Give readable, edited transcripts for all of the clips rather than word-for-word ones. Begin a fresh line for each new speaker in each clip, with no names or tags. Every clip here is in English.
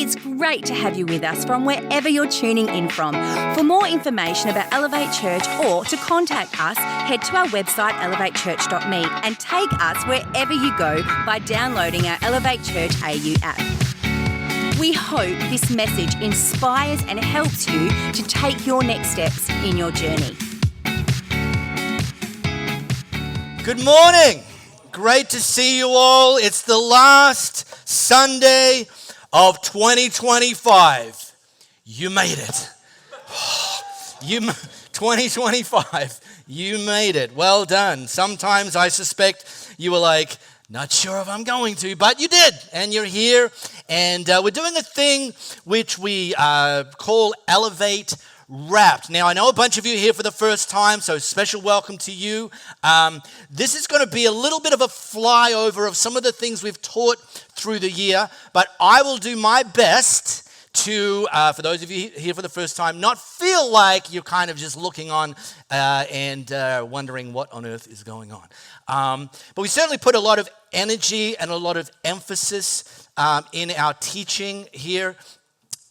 It's great to have you with us from wherever you're tuning in from. For more information about Elevate Church or to contact us, head to our website elevatechurch.me and take us wherever you go by downloading our Elevate Church AU app. We hope this message inspires and helps you to take your next steps in your journey.
Good morning. Great to see you all. It's the last Sunday of 2025. You made it. 2025. You made it. Well done. Sometimes I suspect you were like, not sure if I'm going to, but you did, and you're here. And we're doing a thing which we call Elevate Wrapped. Now, I know a bunch of you are here for the first time, so special welcome to you. This is going to be a little bit of a flyover of some of the things we've taught through the year, but I will do my best to, for those of you here for the first time, not feel like you're kind of just looking on and wondering what on earth is going on. But we certainly put a lot of energy and a lot of emphasis in our teaching here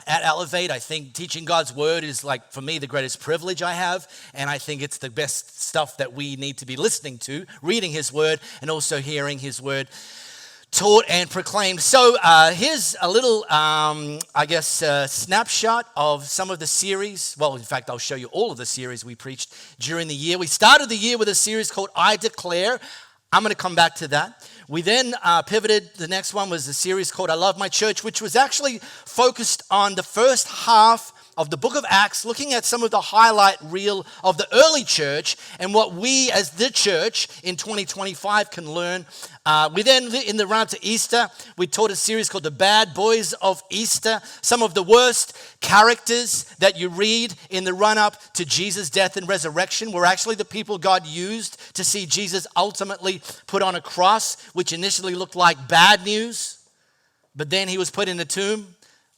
at Elevate. I think teaching God's Word is, like, for me, the greatest privilege I have, and I think it's the best stuff that we need to be listening to, reading His Word and also hearing His Word taught and proclaimed. So here's a little, snapshot of some of the series. Well, in fact, I'll show you all of the series we preached during the year. We started the year with a series called I Declare. I'm going to come back to that. We then pivoted. The next one was a series called I Love My Church, which was actually focused on the first half of the book of Acts, looking at some of the highlight reel of the early church and what we as the church in 2025 can learn. We then, in the run-up to Easter, we taught a series called The Bad Boys of Easter, some of the worst characters that you read in the run-up to Jesus' death and resurrection were actually the people God used to see Jesus ultimately put on a cross, which initially looked like bad news, but then he was put in a tomb,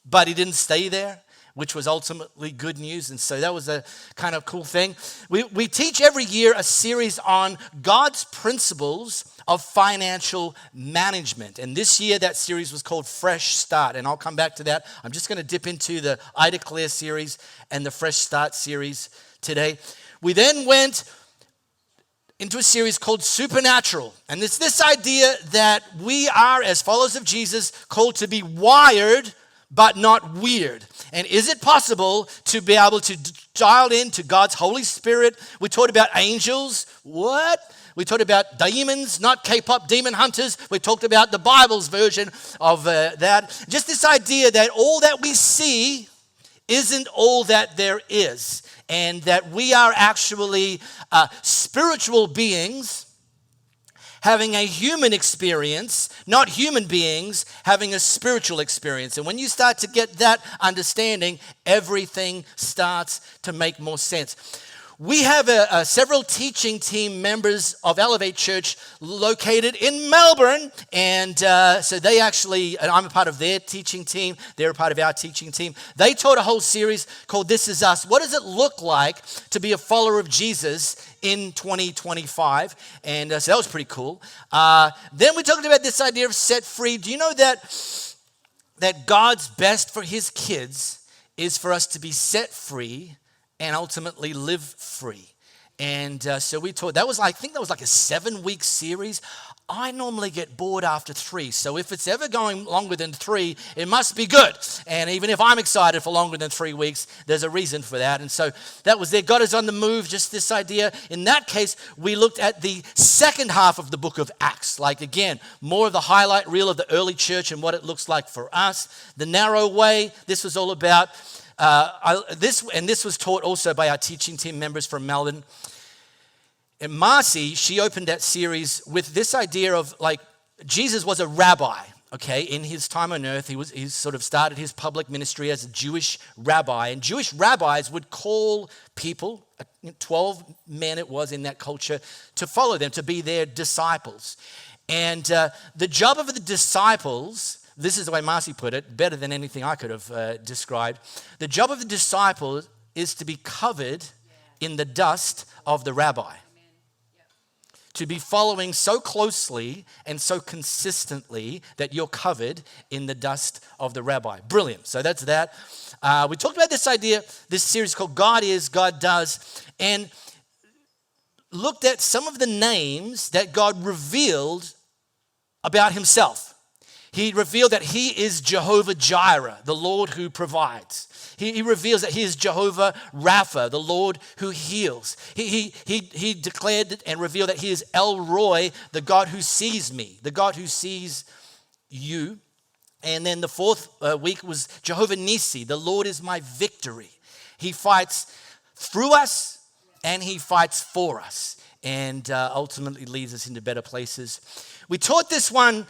but he didn't stay there, which was ultimately good news. And so that was a kind of cool thing. We teach every year a series on God's principles of financial management. And this year that series was called Fresh Start. And I'll come back to that. I'm just going to dip into the I Declare series and the Fresh Start series today. We then went into a series called Supernatural. And it's this idea that we are, as followers of Jesus, called to be wired but not weird. And is it possible to be able to dial into God's Holy Spirit? We taught about angels. What? We talked about demons, not K-pop demon hunters. We talked about the Bible's version of that. Just this idea that all that we see isn't all that there is. And that we are actually spiritual beings having a human experience, not human beings having a spiritual experience. And when you start to get that understanding, everything starts to make more sense. We have several teaching team members of Elevate Church located in Melbourne, and so they actually, and I'm a part of their teaching team, they're a part of our teaching team. They taught a whole series called This Is Us. What does it look like to be a follower of Jesus in 2025? And so that was pretty cool. Then we talked about this idea of set free. Do you know that God's best for His kids is for us to be set free and ultimately live free? And so we taught, I think that was like a 7-week series. I normally get bored after 3, so if it's ever going longer than 3, it must be good. And even if I'm excited for longer than 3 weeks, there's a reason for that. And so that was there. God is on the move, just this idea. In that case, we looked at the second half of the book of Acts. Like, again, more of the highlight reel of the early church and what it looks like for us. The narrow way, this was all about. This was taught also by our teaching team members from Melbourne. And Marcy, she opened that series with this idea of, like, Jesus was a rabbi, okay, in his time on earth. He sort of started his public ministry as a Jewish rabbi. And Jewish rabbis would call people, 12 men it was in that culture, to follow them, to be their disciples. And the job of the disciples, this is the way Marcy put it, better than anything I could have described. The job of the disciple is to be covered in the dust of the rabbi. to be following so closely and so consistently that you're covered in the dust of the rabbi. Brilliant. So that's that. We talked about this idea, this series called God Is, God Does, and looked at some of the names that God revealed about himself. He revealed that he is Jehovah Jireh, the Lord who provides. He reveals that he is Jehovah Rapha, the Lord who heals. He declared and revealed that he is El Roy, the God who sees me, the God who sees you. And then the fourth week was Jehovah Nissi, the Lord is my victory. He fights through us and he fights for us and ultimately leads us into better places. We taught this one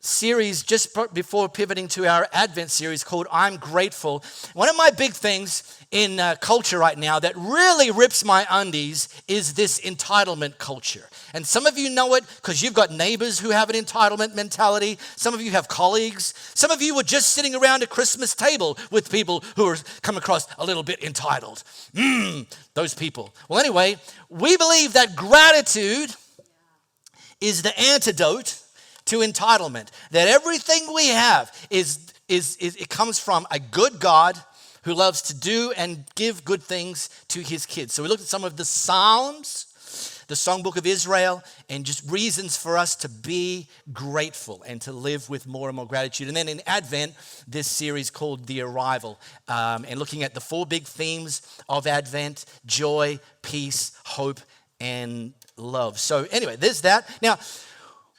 series just before pivoting to our Advent series called I'm Grateful. One of my big things in culture right now that really rips my undies is this entitlement culture. And some of you know it because you've got neighbors who have an entitlement mentality. Some of you have colleagues. Some of you were just sitting around a Christmas table with people who are come across a little bit entitled. Those people. Well, anyway, we believe that gratitude is the antidote to entitlement, that everything we have is it comes from a good God who loves to do and give good things to his kids. So we looked at some of the Psalms, the Songbook of Israel, and just reasons for us to be grateful and to live with more and more gratitude. And then in Advent, this series called The Arrival, and looking at the four big themes of Advent: joy, peace, hope, and love. So anyway, there's that. Now,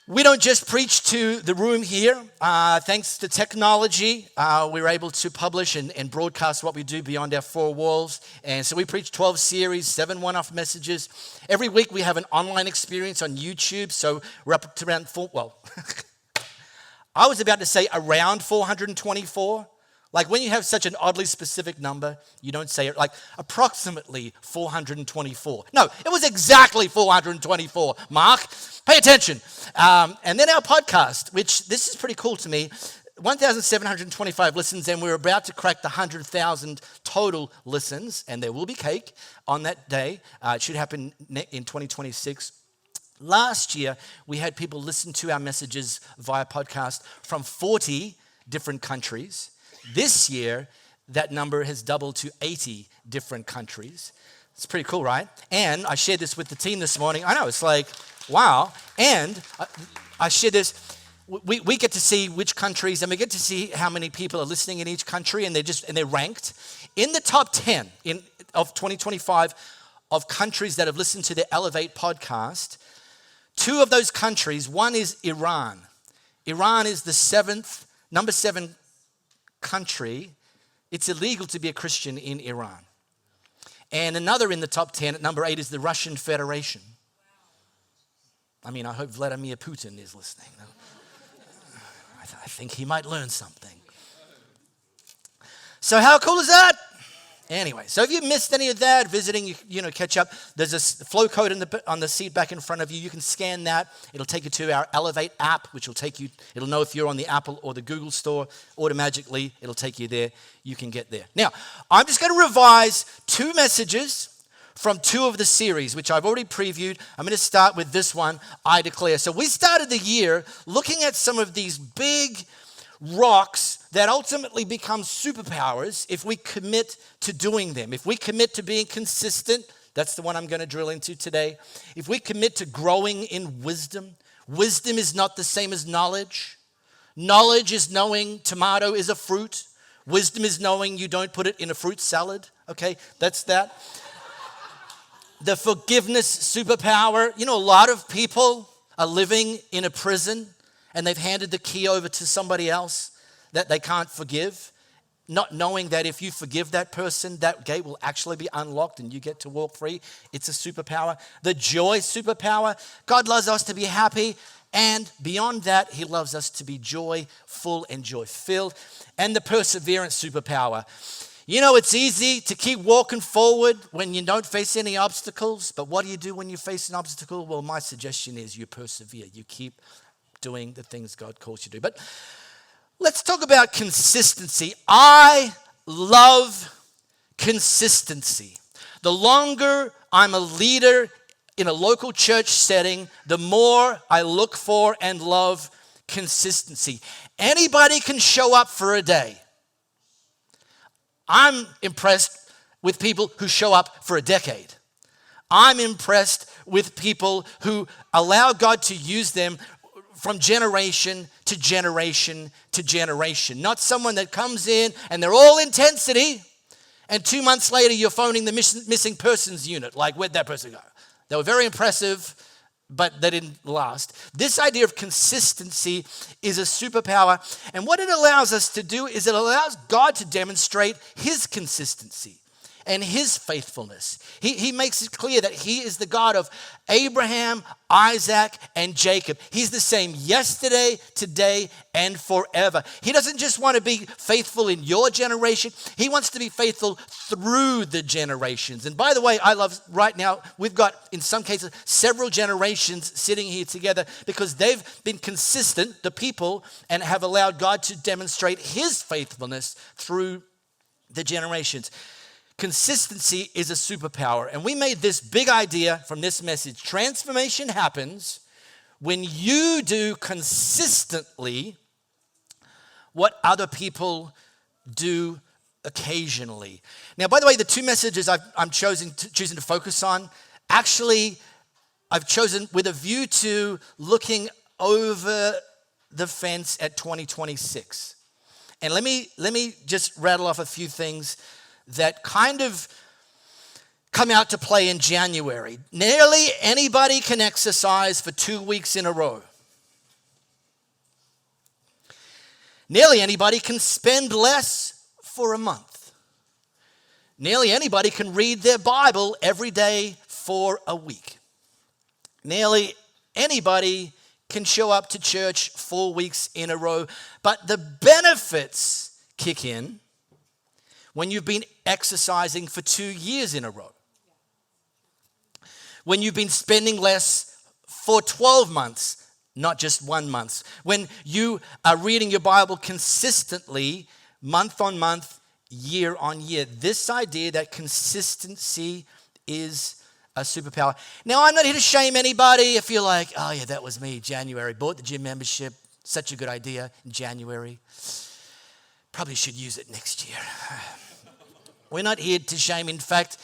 we don't just preach to the room here. Thanks to technology, we're able to publish and broadcast what we do beyond our four walls. And so we preach 12 series, 7 one-off messages. Every week we have an online experience on YouTube. So we're up to around I was about to say around 424. Like when you have such an oddly specific number, you don't say it like approximately 424. No, it was exactly 424, Mark. Pay attention. And then our podcast, which this is pretty cool to me, 1,725 listens, and we're about to crack the 100,000 total listens, and there will be cake on that day. It should happen in 2026. Last year, we had people listen to our messages via podcast from 40 different countries. This year, that number has doubled to 80 different countries. It's pretty cool, right? And I shared this with the team this morning. I know, it's like, wow. And I shared this. We get to see which countries, and we get to see how many people are listening in each country, and they're ranked. In the top 10 of 2025 of countries that have listened to the Elevate podcast, 2 of those countries, one is Iran. Iran is the number 7 country. It's illegal to be a Christian in Iran. And another in the top 10 at number 8 is the Russian Federation. I mean, I hope Vladimir Putin is listening. I think he might learn something. So how cool is that? Anyway, so if you missed any of that, visiting, catch up. There's a flow code on the seat back in front of you. You can scan that. It'll take you to our Elevate app, which will take you, it'll know if you're on the Apple or the Google store. Automatically, it'll take you there. You can get there. Now, I'm just going to revise 2 messages from 2 of the series, which I've already previewed. I'm going to start with this one, I Declare. So we started the year looking at some of these big rocks that ultimately become superpowers if we commit to doing them. If we commit to being consistent, that's the one I'm going to drill into today. If we commit to growing in wisdom, wisdom is not the same as knowledge. Knowledge is knowing tomato is a fruit. Wisdom is knowing you don't put it in a fruit salad. Okay, that's that. The forgiveness superpower. A lot of people are living in a prison and they've handed the key over to somebody else that they can't forgive, not knowing that if you forgive that person, that gate will actually be unlocked and you get to walk free. It's a superpower. The joy superpower. God loves us to be happy, and beyond that, he loves us to be joyful and joy-filled. And the perseverance superpower. It's easy to keep walking forward when you don't face any obstacles, but what do you do when you face an obstacle? Well, my suggestion is you persevere. You keep doing the things God calls you to do. But let's talk about consistency. I love consistency. The longer I'm a leader in a local church setting, the more I look for and love consistency. Anybody can show up for a day. I'm impressed with people who show up for a decade. I'm impressed with people who allow God to use them from generation to generation to generation. Not someone that comes in and they're all intensity, and 2 months later you're phoning the missing persons unit. Like, where'd that person go? They were very impressive, but they didn't last. This idea of consistency is a superpower. And what it allows us to do is it allows God to demonstrate his consistency and his faithfulness. He makes it clear that he is the God of Abraham, Isaac, and Jacob. He's the same yesterday, today, and forever. He doesn't just want to be faithful in your generation. He wants to be faithful through the generations. And by the way, I love right now, we've got, in some cases, several generations sitting here together because they've been consistent, the people, and have allowed God to demonstrate his faithfulness through the generations. Consistency is a superpower. And we made this big idea from this message. Transformation happens when you do consistently what other people do occasionally. Now, by the way, the two messages I'm choosing to focus on, actually, I've chosen with a view to looking over the fence at 2026. And let me just rattle off a few things that kind of come out to play in January. Nearly anybody can exercise for 2 weeks in a row. Nearly anybody can spend less for a month. Nearly anybody can read their Bible every day for a week. Nearly anybody can show up to church 4 weeks in a row. But the benefits kick in when you've been exercising for 2 years in a row. When you've been spending less for 12 months, not just 1 month. When you are reading your Bible consistently, month on month, year on year. This idea that consistency is a superpower. Now, I'm not here to shame anybody if you're like, oh yeah, that was me, January. Bought the gym membership, such a good idea in January. Probably should use it next year. We're not here to shame. In fact,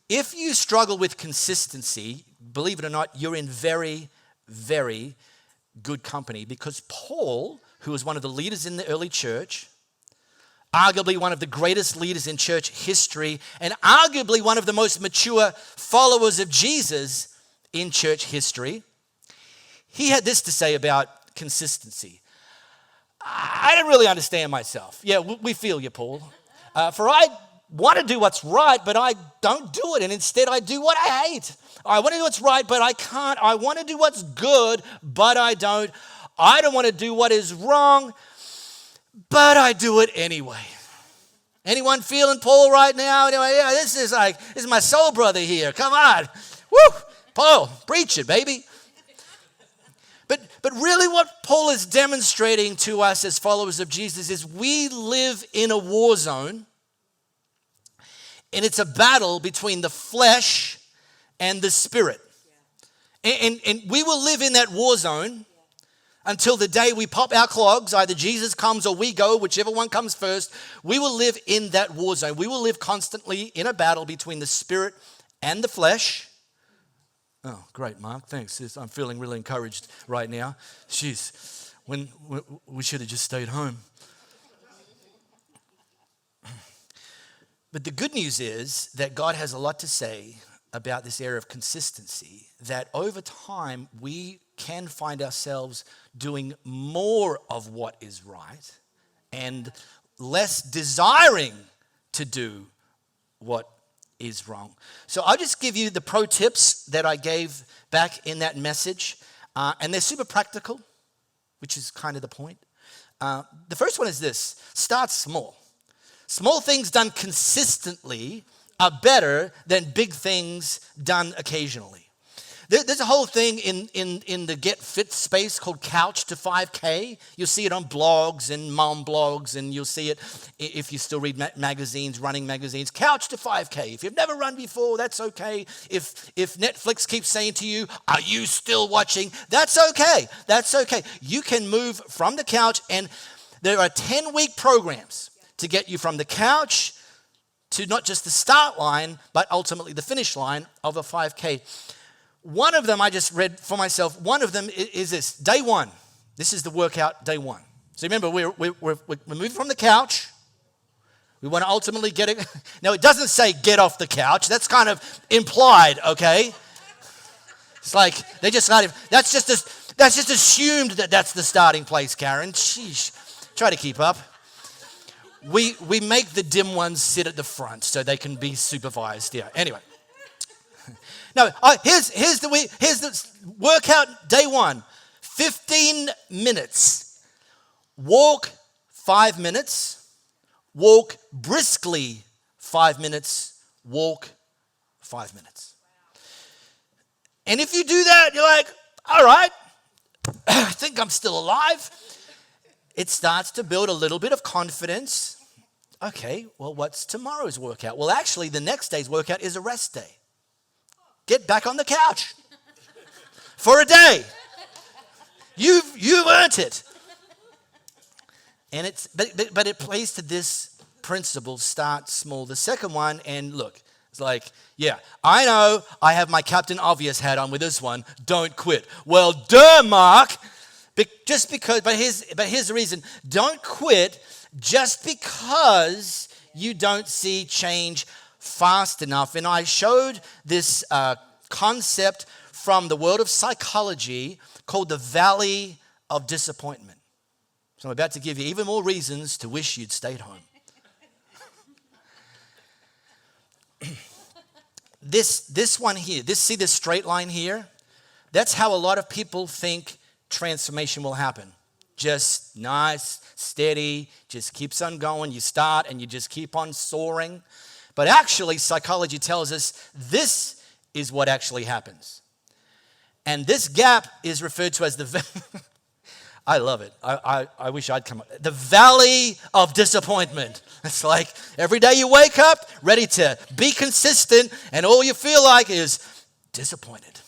if you struggle with consistency, believe it or not, you're in very, very good company, because Paul, who was one of the leaders in the early church, arguably one of the greatest leaders in church history, and arguably one of the most mature followers of Jesus in church history, he had this to say about consistency. I didn't really understand myself. Yeah, we feel you, Paul. For I want to do what's right, but I don't do it. And instead I do what I hate. I want to do what's right, but I can't. I want to do what's good, but I don't. I don't want to do what is wrong, but I do it anyway. Anyone feeling Paul right now? Anyway, yeah, this is my soul brother here. Come on. Woo! Paul, preach it, baby. But really what Paul is demonstrating to us as followers of Jesus is we live in a war zone, and it's a battle between the flesh and the spirit. And we will live in that war zone until the day we pop our clogs. Either Jesus comes or we go, whichever one comes first. We will live in that war zone. We will live constantly in a battle between the spirit and the flesh. Oh, great, Mark. Thanks. I'm feeling really encouraged right now. Jeez, when we should have just stayed home. But the good news is that God has a lot to say about this area of consistency, that over time we can find ourselves doing more of what is right and less desiring to do what is wrong. So I'll just give you the pro tips that I gave back in that message, and they're super practical, which is kind of the point. The first one is this: start small. Small things done consistently are better than big things done occasionally. There's a whole thing in the Get Fit space called Couch to 5K. You'll see it on blogs and mom blogs, and you'll see it if you still read magazines, running magazines. Couch to 5K. If you've never run before, that's okay. If Netflix keeps saying to you, are you still watching? That's okay. That's okay. You can move from the couch, and there are 10-week programs to get you from the couch to not just the start line, but ultimately the finish line of a 5K. One of them I just read for myself. One of them is this. Day one. This is the workout, day one. So remember, we're moving from the couch. We want to ultimately get it. Now, it doesn't say get off the couch. That's kind of implied, okay? It's like they just started. That's just assumed that that's the starting place, Karen. Sheesh. Try to keep up. We make the dim ones sit at the front so they can be supervised. Yeah. Anyway. No. Here's the workout day one. 15 minutes. Walk 5 minutes. Walk briskly 5 minutes. Walk 5 minutes. And if you do that, you're like, all right, I think I'm still alive. It starts to build a little bit of confidence. Okay, well, what's tomorrow's workout? Well, actually, the next day's workout is a rest day. Get back on the couch for a day. You've earned it. And but it plays to this principle: start small. The second one, and look, it's like, yeah, I know I have my Captain Obvious hat on with this one. Don't quit. Well, duh, Mark. But here's the reason. Don't quit just because you don't see change fast enough. And I showed this concept from the world of psychology called the Valley of Disappointment. So I'm about to give you even more reasons to wish you'd stayed home. This one here, see this straight line here? That's how a lot of people think transformation will happen. Just nice, steady, just keeps on going. You start and you just keep on soaring. But actually, psychology tells us this is what actually happens. And this gap is referred to as the... I love it. I wish I'd come up. The Valley of Disappointment. It's like every day you wake up ready to be consistent, and all you feel like is disappointed.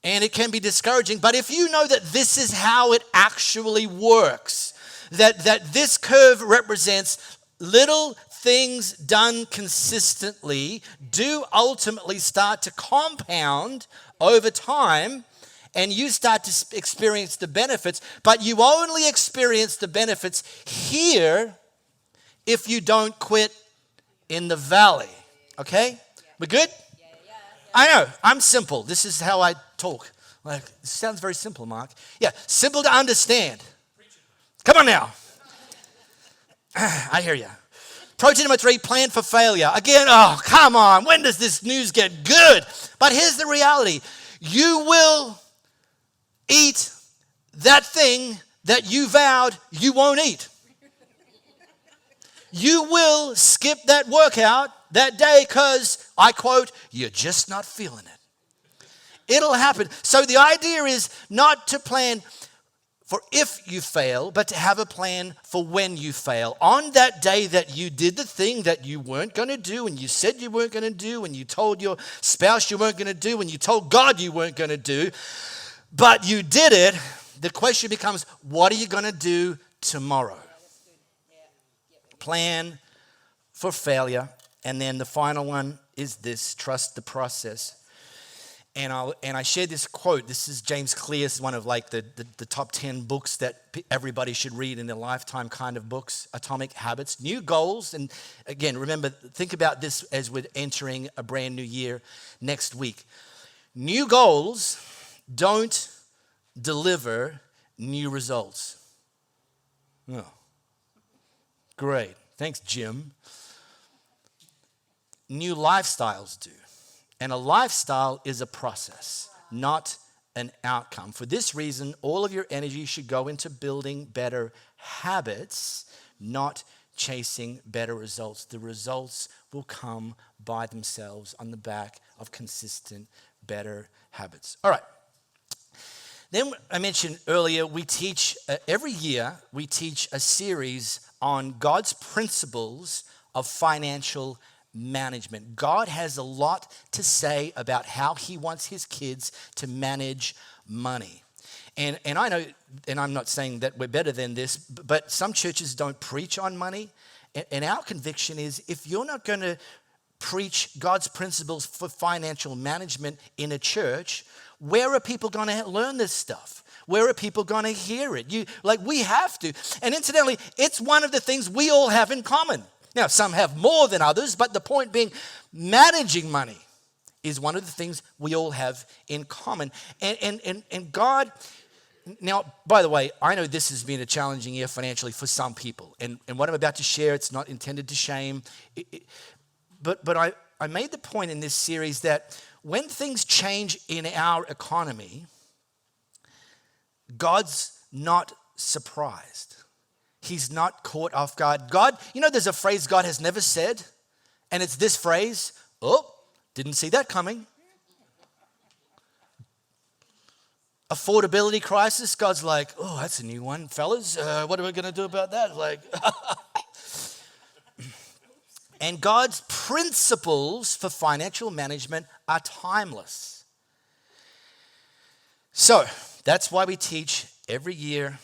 And it can be discouraging, but if you know that this is how it actually works, that this curve represents little things done consistently do ultimately start to compound over time, and you start to experience the benefits, but you only experience the benefits here if you don't quit in the valley. Okay? We good? I know, I'm simple. This is how I talk. Like, this sounds very simple, Mark. Yeah, simple to understand. Come on now. I hear you. Protein number 3, plan for failure. Again, oh, come on. When does this news get good? But here's the reality. You will eat that thing that you vowed you won't eat. You will skip that workout that day because, I quote, you're just not feeling it. It'll happen. So the idea is not to plan for if you fail, but to have a plan for when you fail. On that day that you did the thing that you weren't going to do, and you said you weren't going to do, and you told your spouse you weren't going to do, and you told God you weren't going to do, but you did it, the question becomes, what are you going to do tomorrow? Plan for failure. And then the final one is this: trust the process. And I shared this quote. This is James Clear's, one of like the top 10 books that everybody should read in their lifetime kind of books. Atomic Habits, new goals. And again, remember, think about this as we're entering a brand new year next week. New goals don't deliver new results. Oh, great. Thanks, Jim. New lifestyles do. And a lifestyle is a process, not an outcome. For this reason, all of your energy should go into building better habits, not chasing better results. The results will come by themselves on the back of consistent, better habits. All right. Then I mentioned earlier, we teach, every year, we teach a series on God's principles of financial management. God has a lot to say about how he wants his kids to manage money. And I know, and I'm not saying that we're better than this, but some churches don't preach on money. And our conviction is, if you're not going to preach God's principles for financial management in a church, where are people going to learn this stuff? Where are people going to hear it? We have to. And incidentally, it's one of the things we all have in common. Now, some have more than others, but the point being, managing money is one of the things we all have in common. And God, now, by the way, I know this has been a challenging year financially for some people. And what I'm about to share, it's not intended to shame. But I made the point in this series that when things change in our economy, God's not surprised. He's not caught off guard. God, there's a phrase God has never said, and it's this phrase, oh, didn't see that coming. Affordability crisis, God's like, oh, that's a new one, fellas. What are we going to do about that? And God's principles for financial management are timeless. So that's why we teach every year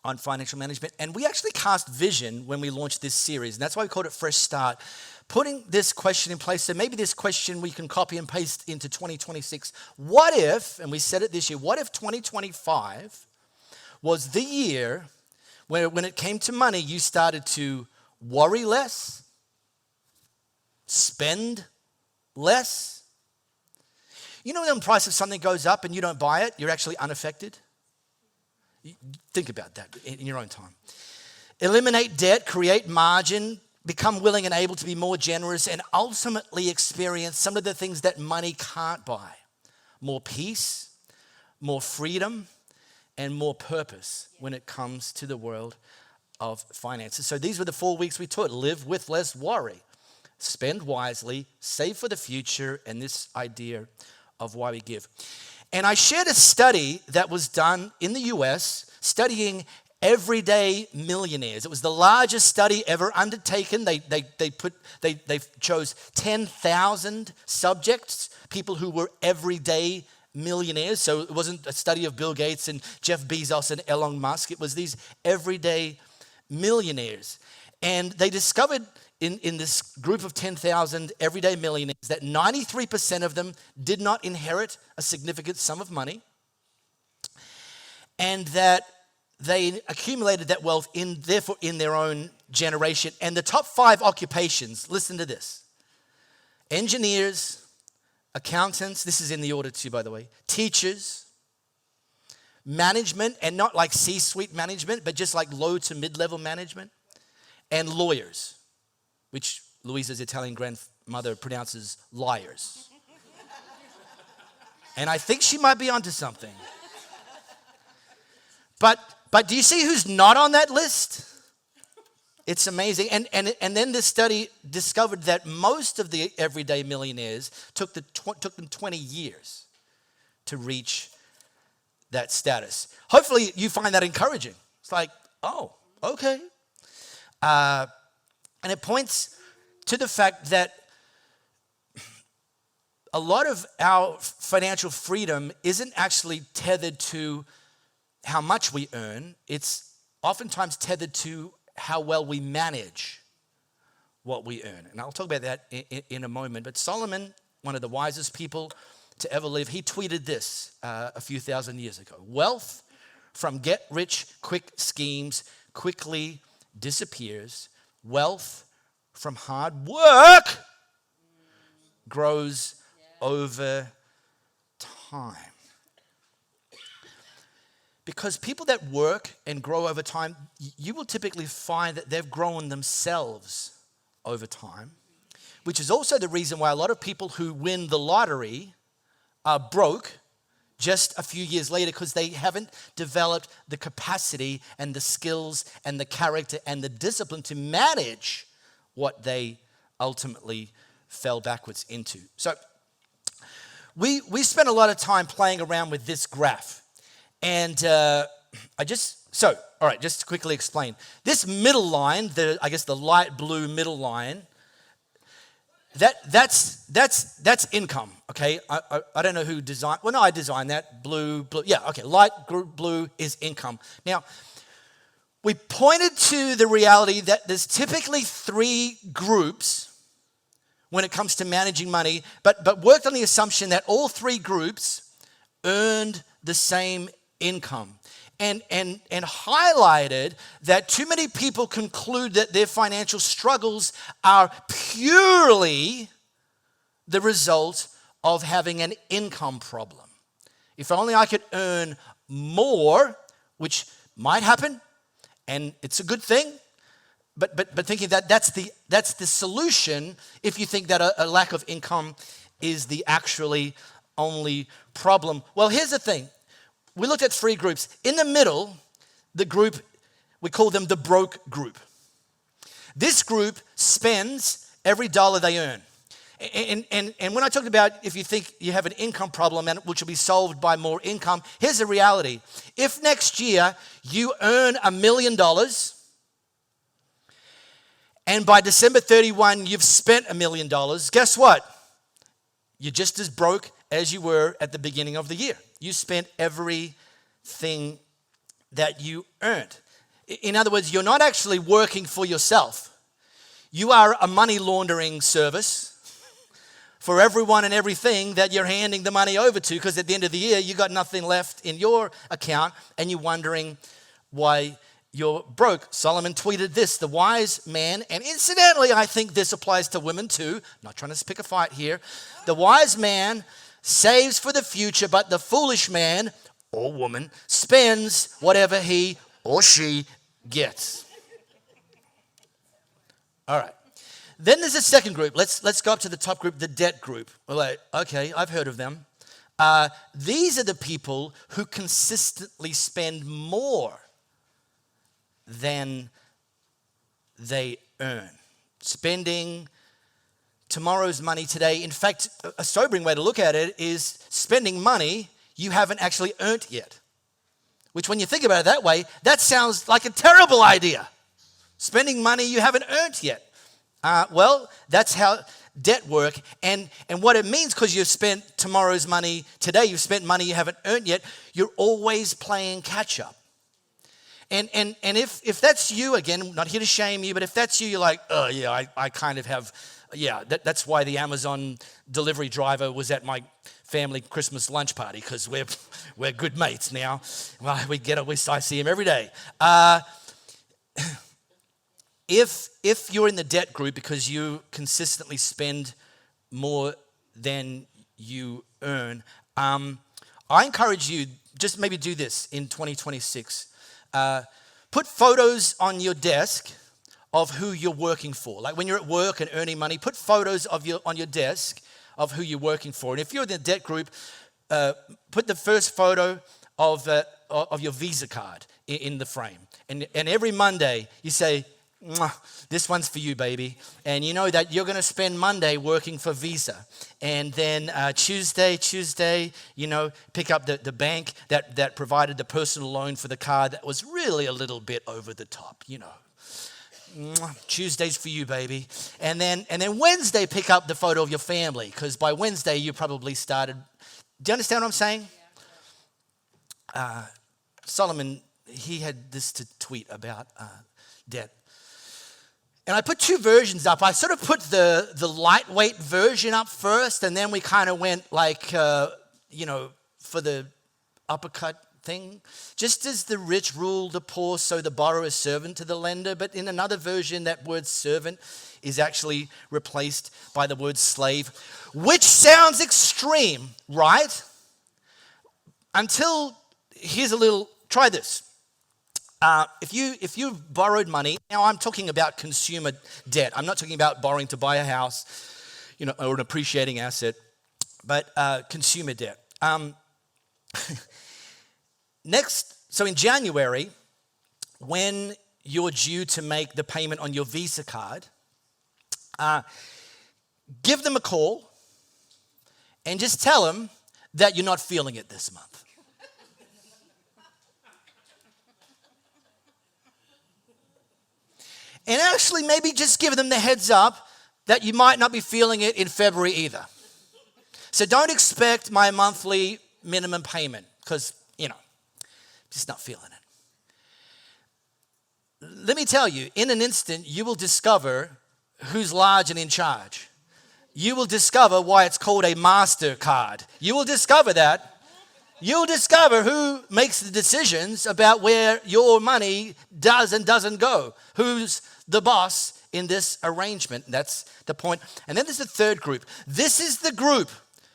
on financial management. And we actually cast vision when we launched this series. And that's why we called it Fresh Start. Putting this question in place, so maybe this question we can copy and paste into 2026. What if, and we said it this year, what if 2025 was the year where when it came to money, you started to worry less, spend less? When the price of something goes up and you don't buy it, you're actually unaffected? Think about that in your own time. Eliminate debt, create margin, become willing and able to be more generous, and ultimately experience some of the things that money can't buy. More peace, more freedom, and more purpose when it comes to the world of finances. So these were the 4 weeks we taught. Live with less worry. Spend wisely, save for the future, and this idea of why we give. And I shared a study that was done in the US studying everyday millionaires. It was the largest study ever undertaken. They chose 10,000 subjects, people who were everyday millionaires. So it wasn't a study of Bill Gates and Jeff Bezos and Elon Musk. It was these everyday millionaires. And they discovered in this group of 10,000 everyday millionaires that 93% of them did not inherit a significant sum of money, and that they accumulated that wealth in their own generation. And the top 5 occupations, listen to this: engineers, accountants, this is in the order too, by the way, teachers, management, and not like C-suite management, but just like low to mid-level management, and lawyers, which Louisa's Italian grandmother pronounces liars. And I think she might be onto something. But do you see who's not on that list? It's amazing. And then this study discovered that most of the everyday millionaires took them 20 years to reach that status. Hopefully you find that encouraging. It's like, oh, okay. And it points to the fact that a lot of our financial freedom isn't actually tethered to how much we earn. It's oftentimes tethered to how well we manage what we earn. And I'll talk about that in a moment. But Solomon, one of the wisest people to ever live, he tweeted this a few thousand years ago. Wealth from get-rich-quick schemes quickly disappears. Wealth from hard work grows over time. Because people that work and grow over time, you will typically find that they've grown themselves over time, which is also the reason why a lot of people who win the lottery are broke just a few years later, because they haven't developed the capacity and the skills and the character and the discipline to manage what they ultimately fell backwards into. So we spent a lot of time playing around with this graph. And just to quickly explain. This middle line, the light blue middle line, that's income, okay? I don't know who designed, well, no, I designed that, blue, yeah, okay, light blue is income. Now, we pointed to the reality that there's typically 3 groups when it comes to managing money, but worked on the assumption that all 3 groups earned the same income. And highlighted that too many people conclude that their financial struggles are purely the result of having an income problem. If only I could earn more, which might happen, and it's a good thing, but thinking that that's the solution if you think that a lack of income is the actually only problem. Well, here's the thing. We looked at 3 groups. In the middle, the group, we call them the broke group. This group spends every dollar they earn. And when I talked about if you think you have an income problem and which will be solved by more income, here's the reality. If next year you earn $1 million and by December 31 you've spent $1 million, guess what? You're just as broke as you were at the beginning of the year. You spent everything that you earned. In other words, you're not actually working for yourself. You are a money laundering service for everyone and everything that you're handing the money over to, because at the end of the year, you got nothing left in your account and you're wondering why you're broke. Solomon tweeted this, the wise man, and incidentally, I think this applies to women too. Not trying to pick a fight here. The wise man saves for the future, but the foolish man or woman spends whatever he or she gets. All right. Then there's a second group. Let's go up to the top group, the debt group. We're like, okay, I've heard of them. These are the people who consistently spend more than they earn. Spending tomorrow's money today. In fact, a sobering way to look at it is spending money you haven't actually earned yet. Which, when you think about it that way, that sounds like a terrible idea. Spending money you haven't earned yet. Well, that's how debt work. And what it means, because you've spent tomorrow's money today, you've spent money you haven't earned yet, you're always playing catch up. And if that's you, again, not here to shame you, but if that's you, you're like, oh yeah, I kind of have, yeah, that's why the Amazon delivery driver was at my family Christmas lunch party, because we're good mates now. Well, I see him every day. If you're in the debt group because you consistently spend more than you earn, I encourage you, just maybe do this in 2026. Put photos on your desk of who you're working for. Like when you're at work and earning money, put photos on your desk of who you're working for. And if you're in the debt group, put the first photo of your Visa card in the frame. And every Monday you say, "Mwah, this one's for you, baby." And you know that you're going to spend Monday working for Visa. And then Tuesday, you know, pick up the bank that provided the personal loan for the car that was really a little bit over the top, you know. Mwah, Tuesday's for you, baby. And then Wednesday, pick up the photo of your family, because by Wednesday you probably started. Do you understand what I'm saying? Solomon, he had this to tweet about debt. And I put 2 versions up. I sort of put the lightweight version up first, and then we kind of went like, for the uppercut thing. Just as the rich rule the poor, so the borrower is servant to the lender. But in another version, that word servant is actually replaced by the word slave, which sounds extreme, right? Try this. If you've borrowed money, now I'm talking about consumer debt. I'm not talking about borrowing to buy a house, or an appreciating asset, but consumer debt. So in January, when you're due to make the payment on your Visa card, give them a call and just tell them that you're not feeling it this month. And actually maybe just give them the heads up that you might not be feeling it in February either. So don't expect my monthly minimum payment because, just not feeling it. Let me tell you, in an instant, you will discover who's large and in charge. You will discover why it's called a MasterCard. You will discover that. You'll discover who makes the decisions about where your money does and doesn't go. Who's the boss in this arrangement? That's the point. And then there's the third group. This is the group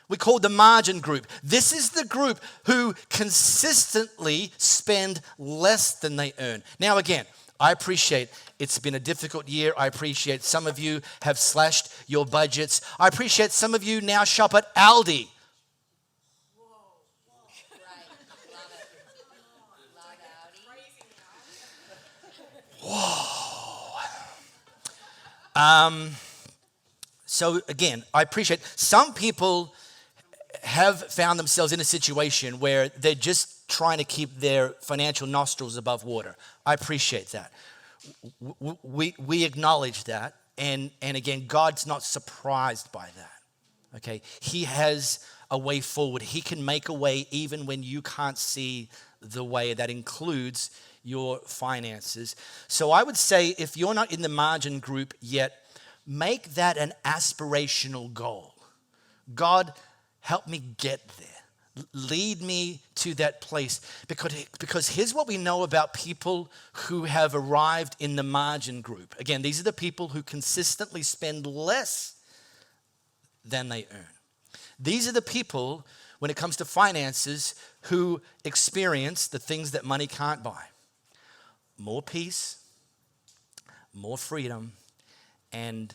we call the margin group. This is the group who consistently spend less than they earn. Now again, I appreciate it's been a difficult year. I appreciate some of you have slashed your budgets. I appreciate some of you now shop at Aldi. Whoa. So again, I appreciate some people have found themselves in a situation where they're just trying to keep their financial nostrils above water. I appreciate that. We acknowledge that. And again, God's not surprised by that. Okay? He has a way forward. He can make a way even when you can't see the way. That includes your finances. So I would say if you're not in the margin group yet, make that an aspirational goal. God, help me get there. Lead me to that place. Because here's what we know about people who have arrived in the margin group. Again, these are the people who consistently spend less than they earn. These are the people, when it comes to finances, who experience the things that money can't buy. More peace, more freedom, and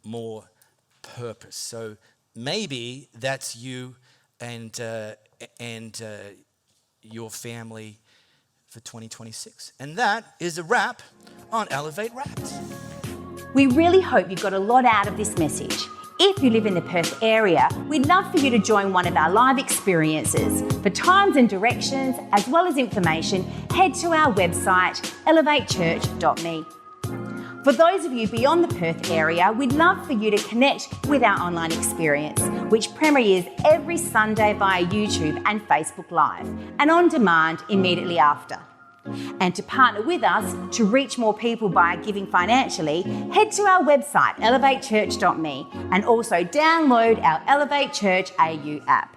more purpose. So maybe that's you and your family for 2026. And that is a wrap on Elevate Wrapped.
We really hope you got a lot out of this message. If you live in the Perth area, we'd love for you to join one of our live experiences. For times and directions, as well as information, head to our website, elevatechurch.me. For those of you beyond the Perth area, we'd love for you to connect with our online experience, which premieres every Sunday via YouTube and Facebook Live, and on demand immediately after. And to partner with us to reach more people by giving financially, head to our website, elevatechurch.me, and also download our Elevate Church AU app.